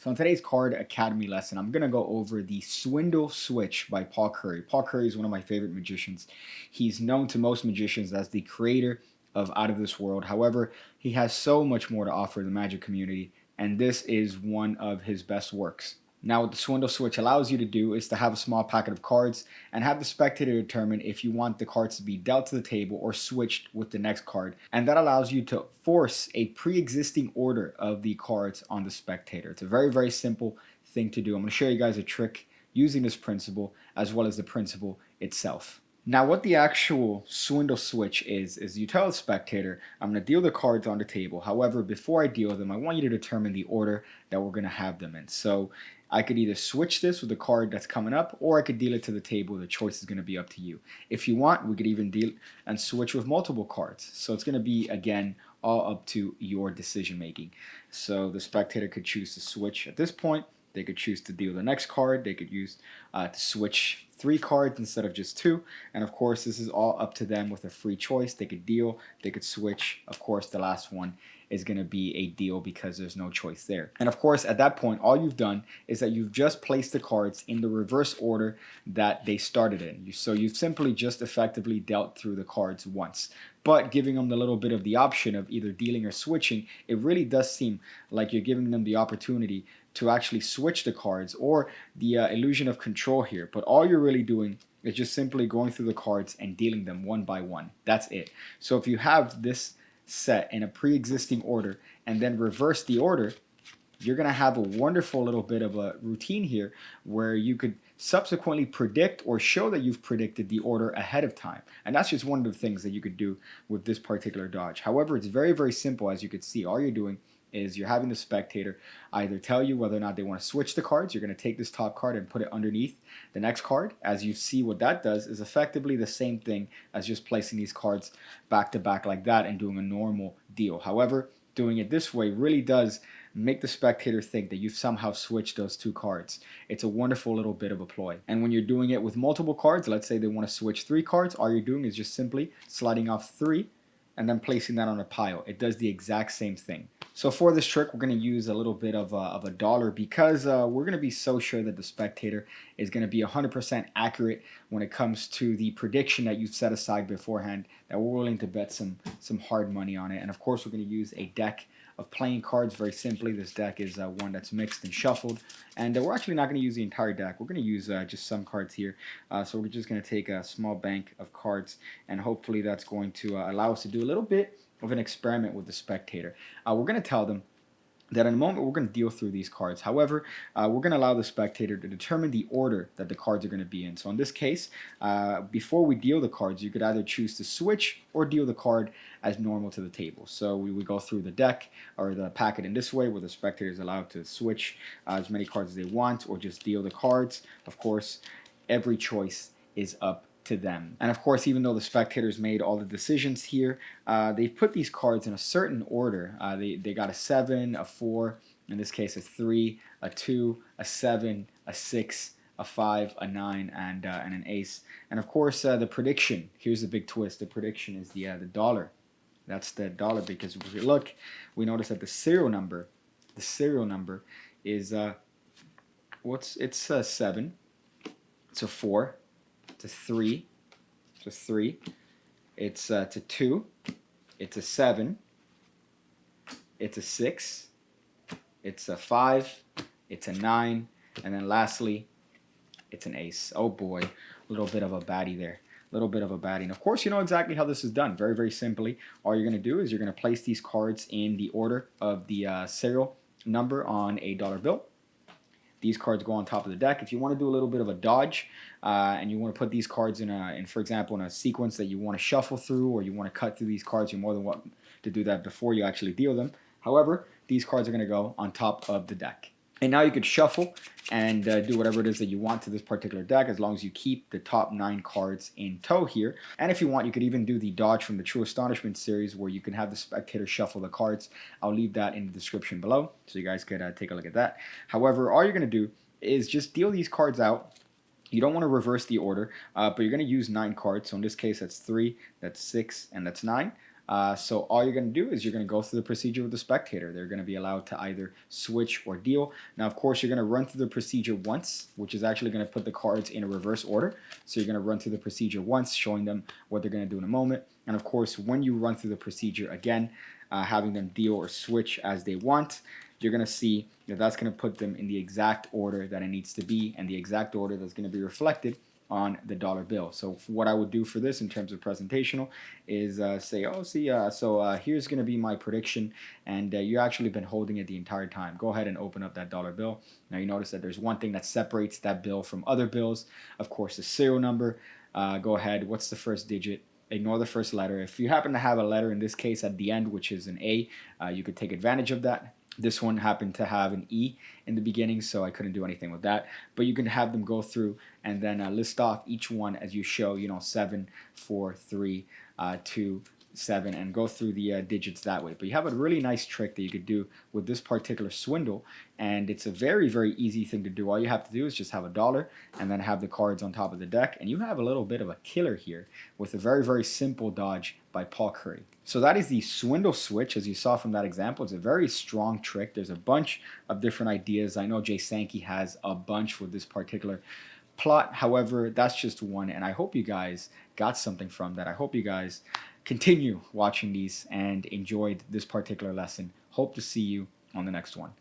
So in today's Card Academy lesson, I'm going to go over the Swindle Switch by Paul Curry. Paul Curry is one of my favorite magicians. He's known to most magicians as the creator of Out of This World. However, he has so much more to offer the magic community, and this is one of his best works. Now, what the Swindle Switch allows you to do is to have a small packet of cards and have the spectator determine if you want the cards to be dealt to the table or switched with the next card. And that allows you to force a pre-existing order of the cards on the spectator. It's a very, very simple thing to do. I'm going to show you guys a trick using this principle as well as the principle itself. Now, what the actual Swindle Switch is you tell the spectator, I'm going to deal the cards on the table. However, before I deal them, I want you to determine the order that we're going to have them in. So I could either switch this with the card that's coming up, or I could deal it to the table. The choice is going to be up to you. If you want, we could even deal and switch with multiple cards. So it's going to be, again, all up to your decision making. So the spectator could choose to switch at this point. They could choose to deal the next card. They could use to switch 3 cards instead of just 2. And of course, this is all up to them with a free choice. They could deal, they could switch. Of course, the last one is going to be a deal because there's no choice there. And of course, at that point, all you've done is that you've just placed the cards in the reverse order that they started in. So you've simply just effectively dealt through the cards once. But giving them a little bit of the option of either dealing or switching, it really does seem like you're giving them the opportunity to actually switch the cards, or the illusion of control here. But all you're really doing is just simply going through the cards and dealing them one by one. That's it. So if you have this set in a pre-existing order and then reverse the order, you're going to have a wonderful little bit of a routine here where you could subsequently predict or show that you've predicted the order ahead of time. And that's just one of the things that you could do with this particular dodge. However, it's very, very simple. As you can see, all you're doing is you're having the spectator either tell you whether or not they want to switch the cards. You're going to take this top card and put it underneath the next card. As you see, what that does is effectively the same thing as just placing these cards back to back like that and doing a normal deal. However, doing it this way really does make the spectator think that you've somehow switched those 2 cards. It's a wonderful little bit of a ploy. And when you're doing it with multiple cards, let's say they want to switch 3 cards, all you're doing is just simply sliding off 3 and then placing that on a pile. It does the exact same thing. So for this trick, we're going to use a little bit of a dollar because we're going to be so sure that the spectator is going to be 100% accurate when it comes to the prediction that you've set aside beforehand, that we're willing to bet some hard money on it. And of course, we're going to use a deck of playing cards. Very simply, this deck is one that's mixed and shuffled, and we're actually not going to use the entire deck. We're going to use just some cards here. So we're just going to take a small bank of cards, and hopefully that's going to allow us to do a little bit of an experiment with the spectator. We're going to tell them that in a moment we're going to deal through these cards. However, we're going to allow the spectator to determine the order that the cards are going to be in. So in this case, before we deal the cards, you could either choose to switch or deal the card as normal to the table. So we would go through the deck or the packet in this way, where the spectator is allowed to switch as many cards as they want or just deal the cards. Of course, every choice is up to them. And of course, even though the spectators made all the decisions here, they've put these cards in a certain order. They got a 7, a 4, in this case a 3, a 2, a 7, a 6, a 5, a 9, and an ace. And of course, the prediction, here's the big twist, the prediction is the dollar. That's the dollar, because if we look, we notice that the serial number is it's a 7, it's a 4, it's a 3, it's a 3, it's a 2, it's a 7, it's a 6, it's a 5, it's a 9, and then lastly, it's an ace. Oh boy, a little bit of a baddie there. Little bit of a baddie. And of course, you know exactly how this is done. Very, very simply. All you're going to do is you're going to place these cards in the order of the serial number on a dollar bill. These cards go on top of the deck. If you want to do a little bit of a dodge and you want to put these cards in for example, in a sequence that you want to shuffle through, or you want to cut through these cards, you're more than welcome to do that before you actually deal them. However, these cards are going to go on top of the deck. And now you could shuffle and do whatever it is that you want to this particular deck, as long as you keep the top 9 cards in tow here. And if you want, you could even do the dodge from the True Astonishment series, where you can have the spectator shuffle the cards. I'll leave that in the description below, so you guys could take a look at that. However, all you're going to do is just deal these cards out. You don't want to reverse the order, but you're going to use 9 cards. So in this case, that's 3, that's 6, and that's 9. So all you're going to do is you're going to go through the procedure with the spectator. They're going to be allowed to either switch or deal. Now, of course, you're going to run through the procedure once, which is actually going to put the cards in a reverse order. So you're going to run through the procedure once, showing them what they're going to do in a moment. And of course, when you run through the procedure again, having them deal or switch as they want, you're going to see that that's going to put them in the exact order that it needs to be, and the exact order that's going to be reflected on the dollar bill. So what I would do for this in terms of presentational is say, oh, see, here's going to be my prediction, and you actually been holding it the entire time. Go ahead and open up that dollar bill. Now you notice that there's one thing that separates that bill from other bills. Of course, the serial number. Go ahead. What's the first digit? Ignore the first letter. If you happen to have a letter in this case at the end, which is an A, you could take advantage of that. This one happened to have an E in the beginning, so I couldn't do anything with that. But you can have them go through and then list off each one as you show, 7, 4, 3, 2, 7, and go through the digits that way. But you have a really nice trick that you could do with this particular swindle, and it's a very, very easy thing to do. All you have to do is just have a dollar and then have the cards on top of the deck, and you have a little bit of a killer here with a very, very simple dodge by Paul Curry. So that is the swindle switch, as you saw from that example. It's a very strong trick. There's a bunch of different ideas. I know Jay Sankey has a bunch with this particular plot. However, that's just one, and I hope you guys got something from that. I hope you guys continue watching these and enjoyed this particular lesson. Hope to see you on the next one.